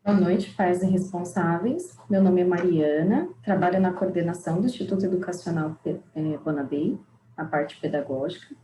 Boa noite, pais e responsáveis. Meu nome é Mariana, trabalho na coordenação do Instituto Educacional Bonadei, na parte pedagógica.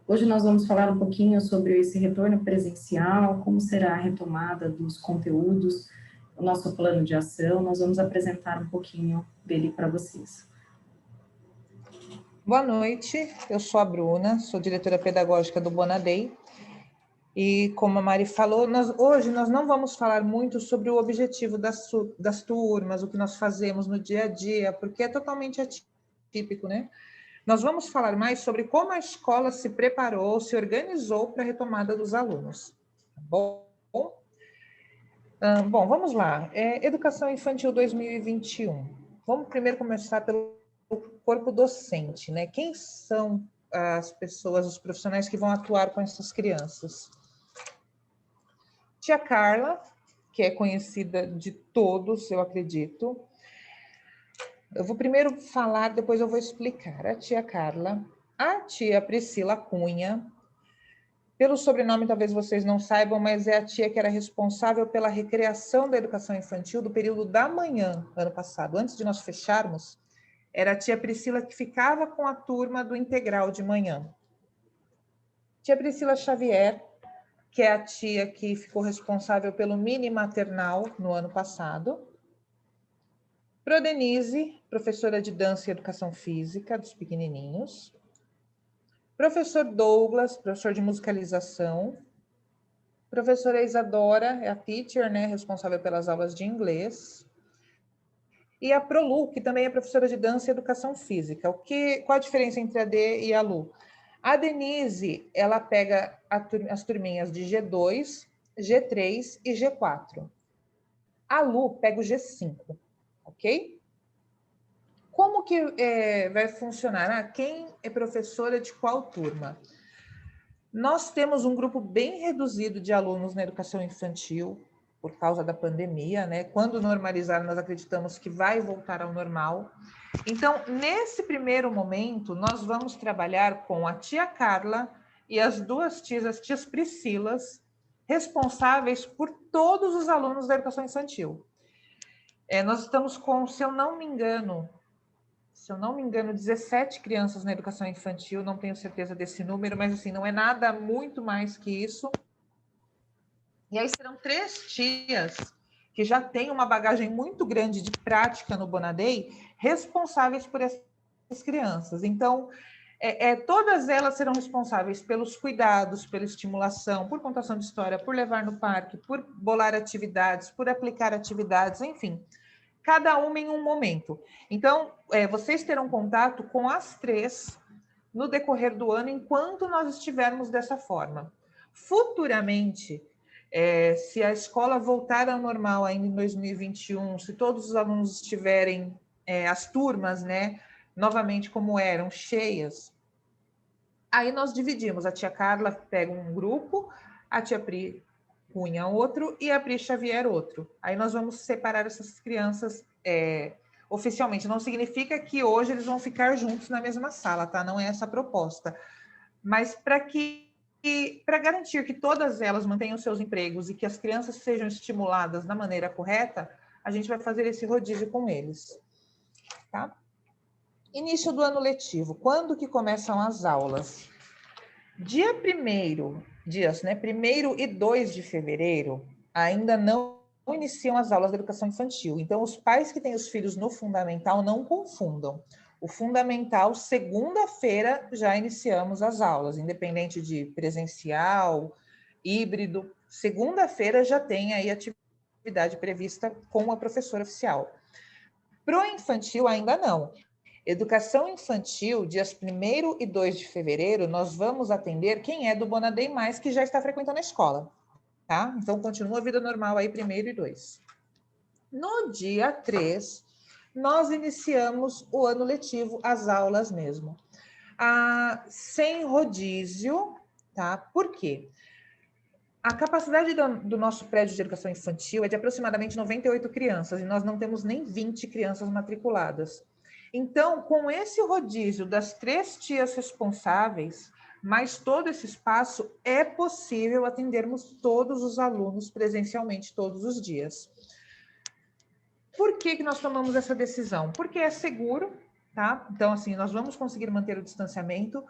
Hoje nós vamos falar um pouquinho sobre esse retorno presencial, como será a retomada dos conteúdos, o nosso plano de ação. Nós vamos apresentar um pouquinho dele para vocês. Boa noite, eu sou a Bruna, sou diretora pedagógica do Bonadei. E como a Mari falou, hoje nós não vamos falar muito sobre o objetivo das turmas, o que nós fazemos no dia a dia, porque é totalmente atípico, né? Nós vamos falar mais sobre como a escola se preparou, se organizou para a retomada dos alunos. Tá bom? Bom, vamos lá. Educação Infantil 2021. Vamos primeiro começar pelo corpo docente, né? Quem são as pessoas, os profissionais que vão atuar com essas crianças? Tia Carla, que é conhecida de todos, eu acredito. Eu vou primeiro falar, depois eu vou explicar. A tia Carla, a tia Priscila Cunha, pelo sobrenome talvez vocês não saibam, mas é a tia que era responsável pela recreação da educação infantil do período da manhã, ano passado. Antes de nós fecharmos, era a tia Priscila que ficava com a turma do integral de manhã. Tia Priscila Xavier, que é a tia que ficou responsável pelo mini maternal no ano passado. Pro Denise, professora de dança e educação física dos pequenininhos. Professor Douglas, professor de musicalização. Professora Isadora, é a teacher, né, responsável pelas aulas de inglês. E a Prolu, que também é professora de dança e educação física. Qual a diferença entre a D e a Lu? A Denise, ela pega as turminhas de G2, G3 e G4. A Lu pega o G5, ok? Como que vai funcionar? Quem é professora de qual turma? Nós temos um grupo bem reduzido de alunos na educação infantil, por causa da pandemia, né? Quando normalizar, nós acreditamos que vai voltar ao normal. Então, nesse primeiro momento, nós vamos trabalhar com a tia Carla e as duas tias, as tias Priscilas, responsáveis por todos os alunos da educação infantil. Nós estamos com, se eu não me engano, 17 crianças na educação infantil, não tenho certeza desse número, mas assim, não é nada muito mais que isso. E aí serão 3 tias que já têm uma bagagem muito grande de prática no Bonadei, responsáveis por essas crianças. Então, todas elas serão responsáveis pelos cuidados, pela estimulação, por contação de história, por levar no parque, por bolar atividades, por aplicar atividades, enfim, cada uma em um momento. Então, vocês terão contato com as 3 no decorrer do ano, enquanto nós estivermos dessa forma. Futuramente, se a escola voltar ao normal ainda em 2021, se todos os alunos estiverem, as turmas, né, novamente como eram, cheias, aí nós dividimos. A tia Carla pega um grupo, a tia Pri Cunha outro e a Pri Xavier outro. Aí nós vamos separar essas crianças oficialmente. Não significa que hoje eles vão ficar juntos na mesma sala, tá? Não é essa a proposta. Mas para garantir que todas elas mantenham seus empregos e que as crianças sejam estimuladas da maneira correta, a gente vai fazer esse rodízio com eles. Tá? Início do ano letivo. Quando que começam as aulas? Dia 1º, né? 1º e 2 de fevereiro, ainda não iniciam as aulas da educação infantil. Então, os pais que têm os filhos no fundamental não confundam. O fundamental, segunda-feira, já iniciamos as aulas, independente de presencial, híbrido. Segunda-feira já tem aí atividade prevista com a professora oficial. Pro infantil, ainda não. Educação infantil, dias 1º e 2 de fevereiro, nós vamos atender quem é do Bonadei Mais, que já está frequentando a escola. Tá? Então, continua a vida normal aí, 1º e 2. No dia 3, nós iniciamos o ano letivo, as aulas mesmo. Sem rodízio, tá? Por quê? A capacidade do nosso prédio de educação infantil é de aproximadamente 98 crianças, e nós não temos nem 20 crianças matriculadas. Então, com esse rodízio das 3 tias responsáveis, mas todo esse espaço é possível atendermos todos os alunos presencialmente todos os dias. Por que nós tomamos essa decisão? Porque é seguro, tá? Então, assim, nós vamos conseguir manter o distanciamento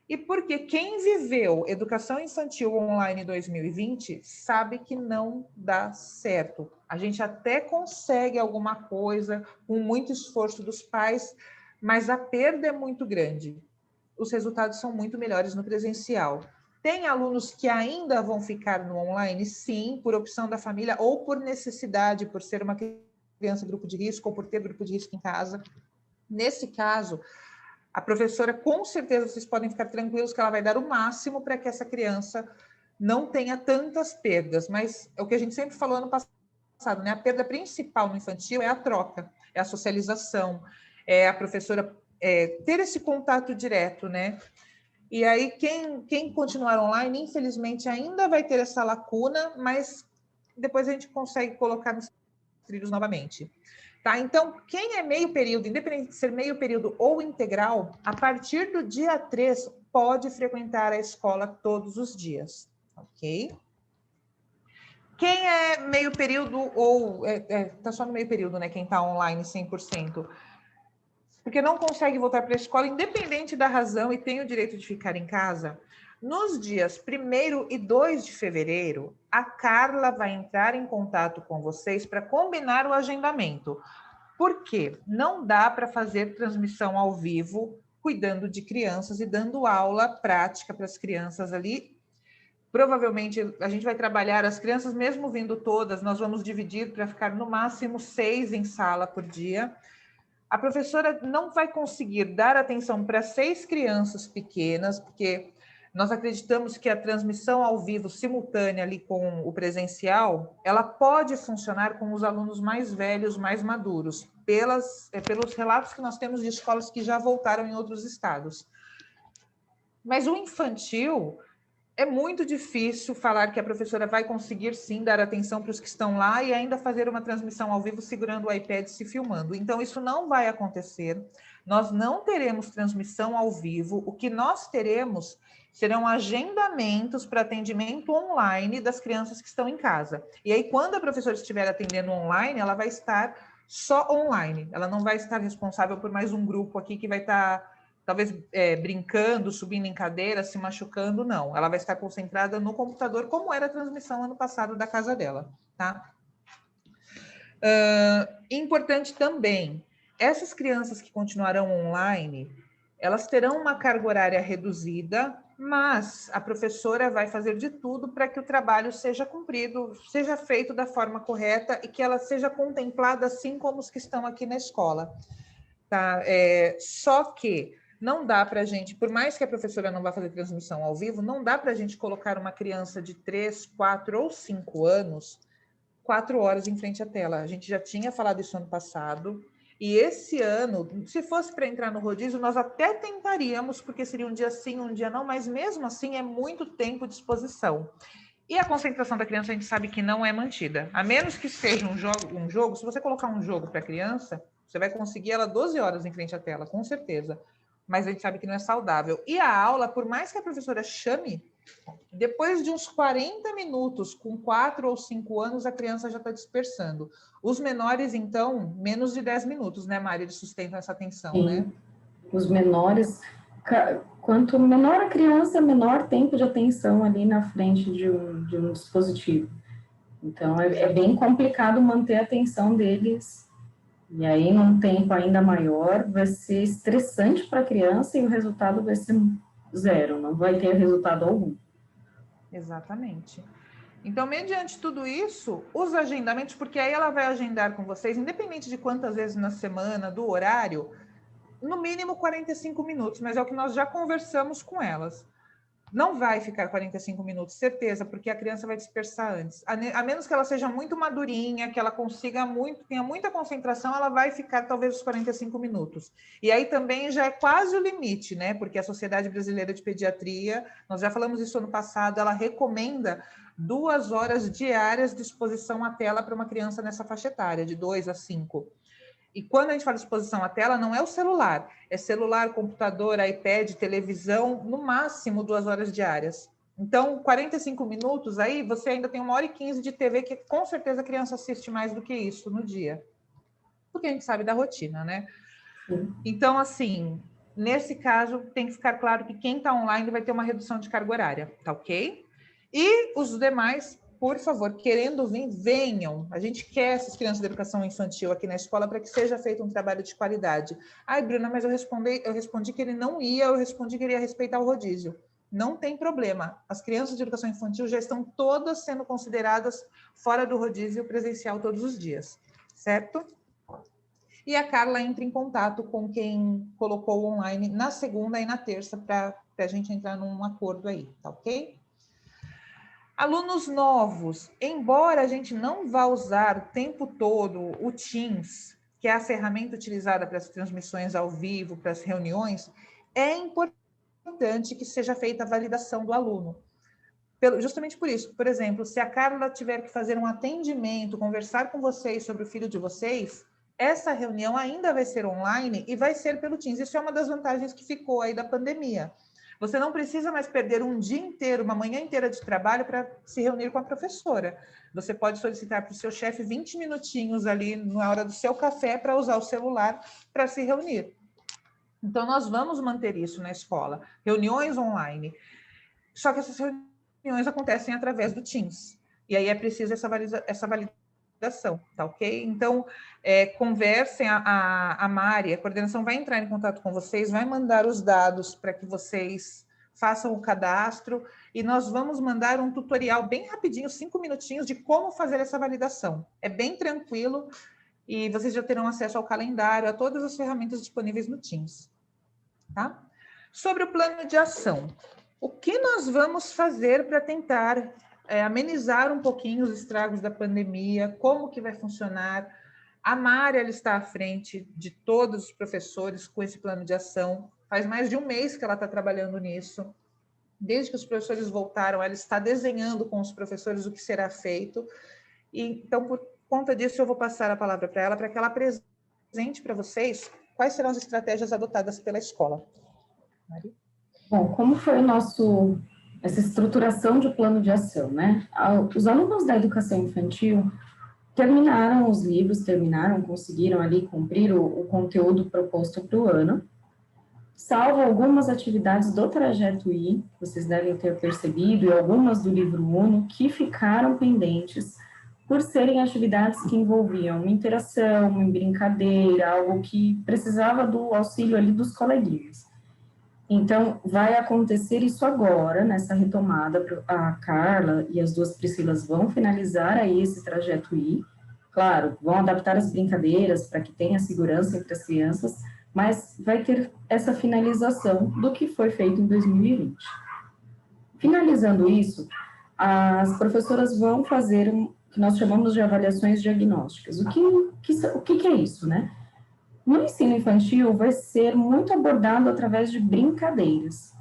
e porque quem viveu educação infantil online em 2020 sabe que não dá certo. A gente até consegue alguma coisa com muito esforço dos pais, mas a perda é muito grande. Os resultados são muito melhores no presencial. Tem alunos que ainda vão ficar no online? Sim, por opção da família ou por necessidade, por ser uma criança grupo de risco ou por ter grupo de risco em casa. Nesse caso, a professora, com certeza, vocês podem ficar tranquilos que ela vai dar o máximo para que essa criança não tenha tantas perdas, mas é o que a gente sempre falou ano passado, né? A perda principal no infantil é a troca, é a socialização, é a professora ter esse contato direto, né? E aí, quem continuar online, infelizmente, ainda vai ter essa lacuna, mas depois a gente consegue colocar nos trilhos novamente. Tá? Então, quem é meio período, independente de ser meio período ou integral, a partir do dia 3, pode frequentar a escola todos os dias, ok? Quem é meio período ou... tá só no meio período, né? Quem está online 100%. Porque não consegue voltar para a escola, independente da razão, e tem o direito de ficar em casa. Nos dias 1º e 2 de fevereiro, a Carla vai entrar em contato com vocês para combinar o agendamento. Por quê? Não dá para fazer transmissão ao vivo, cuidando de crianças e dando aula prática para as crianças ali. Provavelmente a gente vai trabalhar as crianças, mesmo vindo todas, nós vamos dividir para ficar no máximo 6 em sala por dia. A professora não vai conseguir dar atenção para 6 crianças pequenas, porque nós acreditamos que a transmissão ao vivo simultânea ali com o presencial, ela pode funcionar com os alunos mais velhos, mais maduros, pelos relatos que nós temos de escolas que já voltaram em outros estados. Mas o infantil, é muito difícil falar que a professora vai conseguir sim dar atenção para os que estão lá e ainda fazer uma transmissão ao vivo segurando o iPad se filmando. Então, isso não vai acontecer. Nós não teremos transmissão ao vivo. O que nós teremos serão agendamentos para atendimento online das crianças que estão em casa. E aí, quando a professora estiver atendendo online, ela vai estar só online. Ela não vai estar responsável por mais um grupo aqui que vai estar... talvez brincando, subindo em cadeira, se machucando, não. Ela vai estar concentrada no computador, como era a transmissão ano passado da casa dela, tá? Importante também, essas crianças que continuarão online, elas terão uma carga horária reduzida, mas a professora vai fazer de tudo para que o trabalho seja cumprido, seja feito da forma correta e que ela seja contemplada assim como os que estão aqui na escola, tá? Só que não dá para a gente, por mais que a professora não vá fazer transmissão ao vivo, não dá para a gente colocar uma criança de 3, 4 ou 5 anos 4 horas em frente à tela. A gente já tinha falado isso ano passado, e esse ano, se fosse para entrar no rodízio, nós até tentaríamos, porque seria um dia sim, um dia não, mas mesmo assim é muito tempo de exposição. E a concentração da criança a gente sabe que não é mantida. A menos que seja um jogo, se você colocar um jogo para a criança, você vai conseguir ela 12 horas em frente à tela, com certeza. Mas a gente sabe que não é saudável. E a aula, por mais que a professora chame, depois de uns 40 minutos, com 4 ou 5 anos, a criança já está dispersando. Os menores, então, menos de 10 minutos, né, Mari? Eles sustentam essa atenção, sim, né? Os menores, quanto menor a criança, menor tempo de atenção ali na frente de um dispositivo. Então, é bem complicado manter a atenção deles. E aí, num tempo ainda maior, vai ser estressante para a criança e o resultado vai ser 0, não vai ter resultado algum. Exatamente. Então, mediante tudo isso, os agendamentos, porque aí ela vai agendar com vocês, independente de quantas vezes na semana, do horário, no mínimo 45 minutos, mas é o que nós já conversamos com elas. Não vai ficar 45 minutos, certeza, porque a criança vai dispersar antes. A menos que ela seja muito madurinha, que ela consiga tenha muita concentração, ela vai ficar talvez os 45 minutos. E aí também já é quase o limite, né? Porque a Sociedade Brasileira de Pediatria, nós já falamos isso ano passado, ela recomenda 2 horas diárias de exposição à tela para uma criança nessa faixa etária, de 2 a 5. E quando a gente fala de exposição à tela, não é o celular, é celular, computador, iPad, televisão, no máximo 2 horas diárias. Então, 45 minutos aí, você ainda tem 1h15 de TV, que com certeza a criança assiste mais do que isso no dia. Porque a gente sabe da rotina, né? Sim. Então, assim, nesse caso, tem que ficar claro que quem está online vai ter uma redução de carga horária, tá ok? E os demais, por favor, querendo vir, venham. A gente quer essas crianças de educação infantil aqui na escola para que seja feito um trabalho de qualidade. Ai, Bruna, mas eu respondi que ele não ia, eu respondi que ele ia respeitar o rodízio. Não tem problema. As crianças de educação infantil já estão todas sendo consideradas fora do rodízio presencial todos os dias, certo? E a Carla entra em contato com quem colocou online na segunda e na terça para a gente entrar num acordo aí, tá ok? Alunos novos, embora a gente não vá usar o tempo todo o Teams, que é a ferramenta utilizada para as transmissões ao vivo, para as reuniões, é importante que seja feita a validação do aluno. Justamente por isso, por exemplo, se a Carla tiver que fazer um atendimento, conversar com vocês sobre o filho de vocês, essa reunião ainda vai ser online e vai ser pelo Teams. Isso é uma das vantagens que ficou aí da pandemia. Você não precisa mais perder um dia inteiro, uma manhã inteira de trabalho para se reunir com a professora. Você pode solicitar para o seu chefe 20 minutinhos ali na hora do seu café para usar o celular para se reunir. Então, nós vamos manter isso na escola. Reuniões online. Só que essas reuniões acontecem através do Teams. E aí é preciso essa validação, tá ok? Então, conversem, a Mari, a coordenação vai entrar em contato com vocês, vai mandar os dados para que vocês façam o cadastro e nós vamos mandar um tutorial bem rapidinho, 5 minutinhos, de como fazer essa validação. É bem tranquilo e vocês já terão acesso ao calendário, a todas as ferramentas disponíveis no Teams, tá? Sobre o plano de ação, o que nós vamos fazer para tentar amenizar um pouquinho os estragos da pandemia, como que vai funcionar? A Mari, ela está à frente de todos os professores com esse plano de ação. Faz mais de um mês que ela está trabalhando nisso. Desde que os professores voltaram, ela está desenhando com os professores o que será feito. E, então, por conta disso, eu vou passar a palavra para que ela apresente para vocês quais serão as estratégias adotadas pela escola. Mari? Bom, como foi essa estruturação de plano de ação, né? Os alunos da educação infantil terminaram os livros, conseguiram ali cumprir o conteúdo proposto para o ano, salvo algumas atividades do Trajeto I, vocês devem ter percebido, e algumas do livro Uno, que ficaram pendentes por serem atividades que envolviam uma interação, uma brincadeira, algo que precisava do auxílio ali dos coleguinhas. Então, vai acontecer isso agora, nessa retomada, a Carla e as duas Priscilas vão finalizar aí esse Trajeto I, claro, vão adaptar as brincadeiras para que tenha segurança entre as crianças, mas vai ter essa finalização do que foi feito em 2020. Finalizando isso, as professoras vão fazer o que nós chamamos de avaliações diagnósticas. O que é isso, né? No ensino infantil, vai ser muito abordado através de brincadeiras.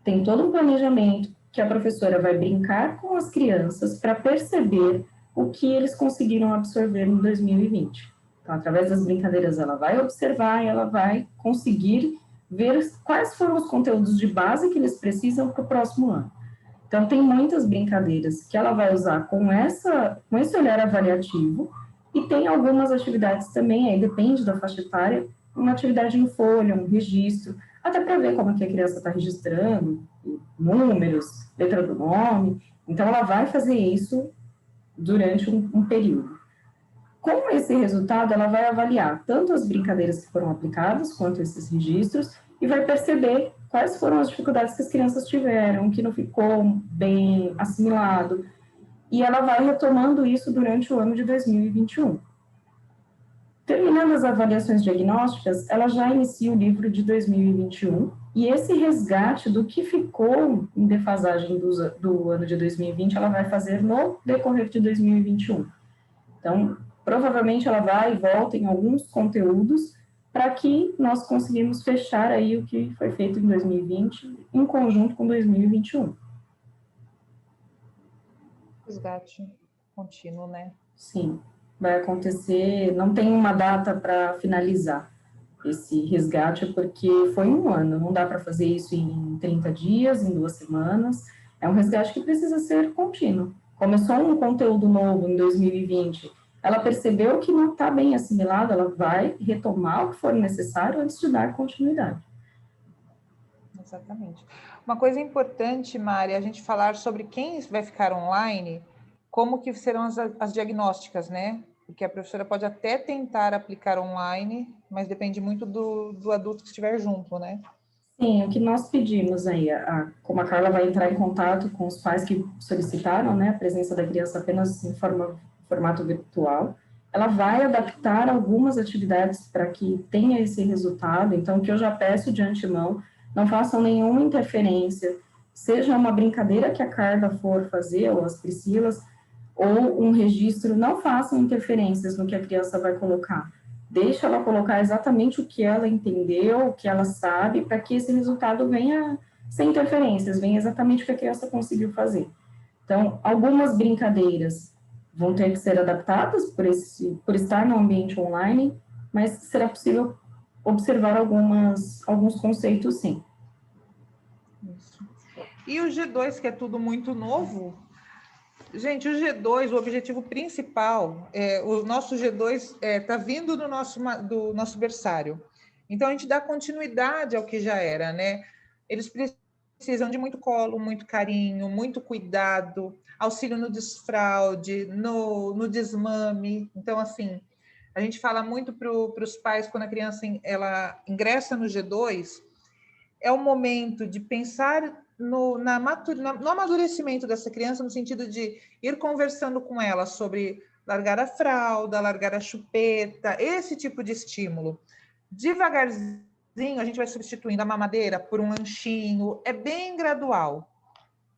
Tem todo um planejamento que a professora vai brincar com as crianças para perceber o que eles conseguiram absorver em 2020. Então, através das brincadeiras, ela vai observar e ela vai conseguir ver quais foram os conteúdos de base que eles precisam para o próximo ano. Então, tem muitas brincadeiras que ela vai usar com esse olhar avaliativo. E tem algumas atividades também, aí depende da faixa etária, uma atividade em folha, um registro, até para ver como é que a criança está registrando, números, letra do nome. Então, ela vai fazer isso durante um período. Com esse resultado, ela vai avaliar tanto as brincadeiras que foram aplicadas, quanto esses registros, e vai perceber quais foram as dificuldades que as crianças tiveram, que não ficou bem assimilado, e ela vai retomando isso durante o ano de 2021. Terminando as avaliações diagnósticas, ela já inicia o livro de 2021, e esse resgate do que ficou em defasagem do ano de 2020, ela vai fazer no decorrer de 2021. Então, provavelmente ela vai e volta em alguns conteúdos para que nós conseguimos fechar aí o que foi feito em 2020 em conjunto com 2021. Resgate contínuo, né? Sim. vai acontecer, não tem uma data para finalizar esse resgate, porque foi um ano, não dá para fazer isso em 30 dias, em 2 semanas, é um resgate que precisa ser contínuo. Começou um conteúdo novo em 2020, ela percebeu que não está bem assimilado, ela vai retomar o que for necessário antes de dar continuidade. Exatamente. Uma coisa importante, Mari, é a gente falar sobre quem vai ficar online, como que serão as diagnósticas, né? Porque a professora pode até tentar aplicar online, mas depende muito do adulto que estiver junto, né? Sim, o que nós pedimos aí, como a Carla vai entrar em contato com os pais que solicitaram, né, a presença da criança apenas em formato virtual, ela vai adaptar algumas atividades para que tenha esse resultado. Então, o que eu já peço de antemão, não façam nenhuma interferência, seja uma brincadeira que a Carla for fazer, ou as Priscilas, ou um registro, não façam interferências no que a criança vai colocar. Deixa ela colocar exatamente o que ela entendeu, o que ela sabe, para que esse resultado venha sem interferências, venha exatamente o que a criança conseguiu fazer. Então, algumas brincadeiras vão ter que ser adaptadas por estar no ambiente online, mas será possível observar alguns conceitos, sim. Isso. E o G2, que é tudo muito novo, gente, o G2, o objetivo principal, o nosso G2 está vindo do nosso berçário. Então, a gente dá continuidade ao que já era, né? Eles precisam de muito colo, muito carinho, muito cuidado, auxílio no desfraude, no desmame. Então, assim, a gente fala muito para os pais, quando a criança ela ingressa no G2, é o momento de pensar no amadurecimento dessa criança, no sentido de ir conversando com ela sobre largar a fralda, largar a chupeta, esse tipo de estímulo. Devagarzinho, a gente vai substituindo a mamadeira por um lanchinho, é bem gradual.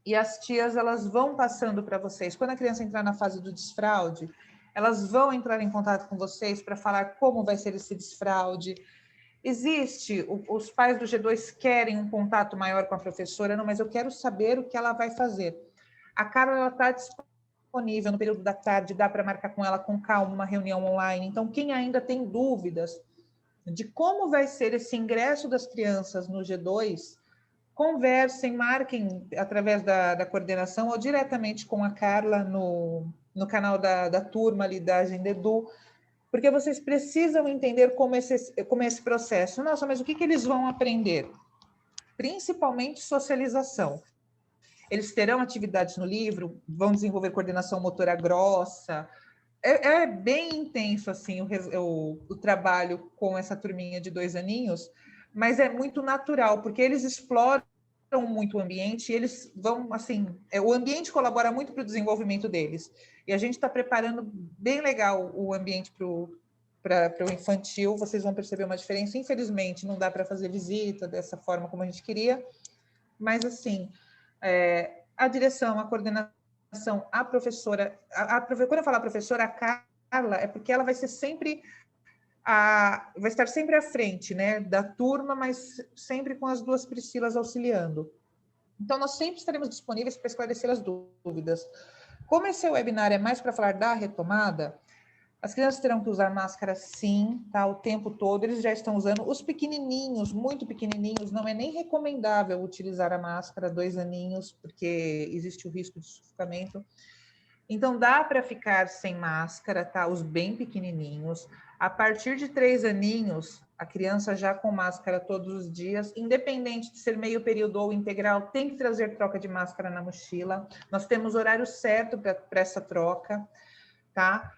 E as tias, elas vão passando para vocês. Quando a criança entrar na fase do desfraude, elas vão entrar em contato com vocês para falar como vai ser esse desfraude. Existe, os pais do G2 querem um contato maior com a professora, não, mas eu quero saber o que ela vai fazer. A Carla está disponível no período da tarde, dá para marcar com ela com calma uma reunião online. Então, quem ainda tem dúvidas de como vai ser esse ingresso das crianças no G2, conversem, marquem através da coordenação ou diretamente com a Carla no canal da turma ali da Agenda Edu, porque vocês precisam entender como é esse processo. Nossa, mas o que eles vão aprender? Principalmente socialização. Eles terão atividades no livro, vão desenvolver coordenação motora grossa. É bem intenso assim o trabalho com essa turminha de 2 aninhos, mas é muito natural, porque eles exploram muito o ambiente, e eles vão, assim, o ambiente colabora muito para o desenvolvimento deles. E a gente está preparando bem legal o ambiente para o infantil, vocês vão perceber uma diferença. Infelizmente, não dá para fazer visita dessa forma como a gente queria, mas, assim, a direção, a coordenação, a professora, quando eu falar professora, a Carla, é porque ela vai ser sempre vai estar sempre à frente, né, da turma, mas sempre com as 2 Priscilas auxiliando. Então, nós sempre estaremos disponíveis para esclarecer as dúvidas. Como esse webinar é mais para falar da retomada, as crianças terão que usar máscara sim, tá, o tempo todo, eles já estão usando. Os pequenininhos, muito pequenininhos, não é nem recomendável utilizar a máscara, 2 aninhos, porque existe o risco de sufocamento. Então, dá para ficar sem máscara, tá? Os bem pequenininhos. A partir de 3 aninhos, a criança já com máscara todos os dias, independente de ser meio período ou integral, tem que trazer troca de máscara na mochila. Nós temos horário certo para essa troca, tá?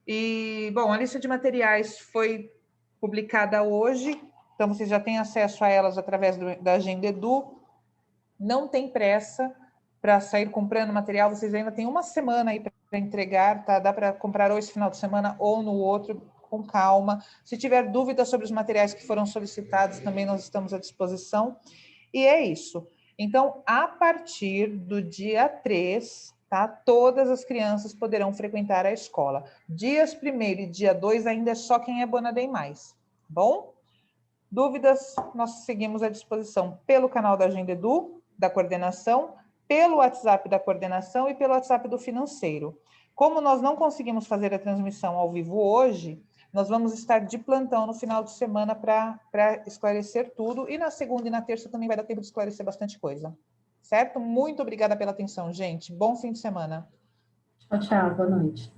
E, bom, a lista de materiais foi publicada hoje, então vocês já têm acesso a elas através da Agenda Edu. Não tem pressa para sair comprando material, vocês ainda têm uma semana aí para entregar, tá? Dá para comprar ou esse final de semana ou no outro, com calma. Se tiver dúvidas sobre os materiais que foram solicitados, também nós estamos à disposição. E é isso. Então, a partir do dia 3, tá? Todas as crianças poderão frequentar a escola. Dias 1º e dia 2 ainda é só quem é Bonadem Mais, bom? Dúvidas, nós seguimos à disposição pelo canal da Agenda Edu, da coordenação, pelo WhatsApp da coordenação e pelo WhatsApp do financeiro. Como nós não conseguimos fazer a transmissão ao vivo hoje, nós vamos estar de plantão no final de semana para esclarecer tudo, e na segunda e na terça também vai dar tempo de esclarecer bastante coisa. Certo? Muito obrigada pela atenção, gente. Bom fim de semana. Tchau, tchau. Boa noite.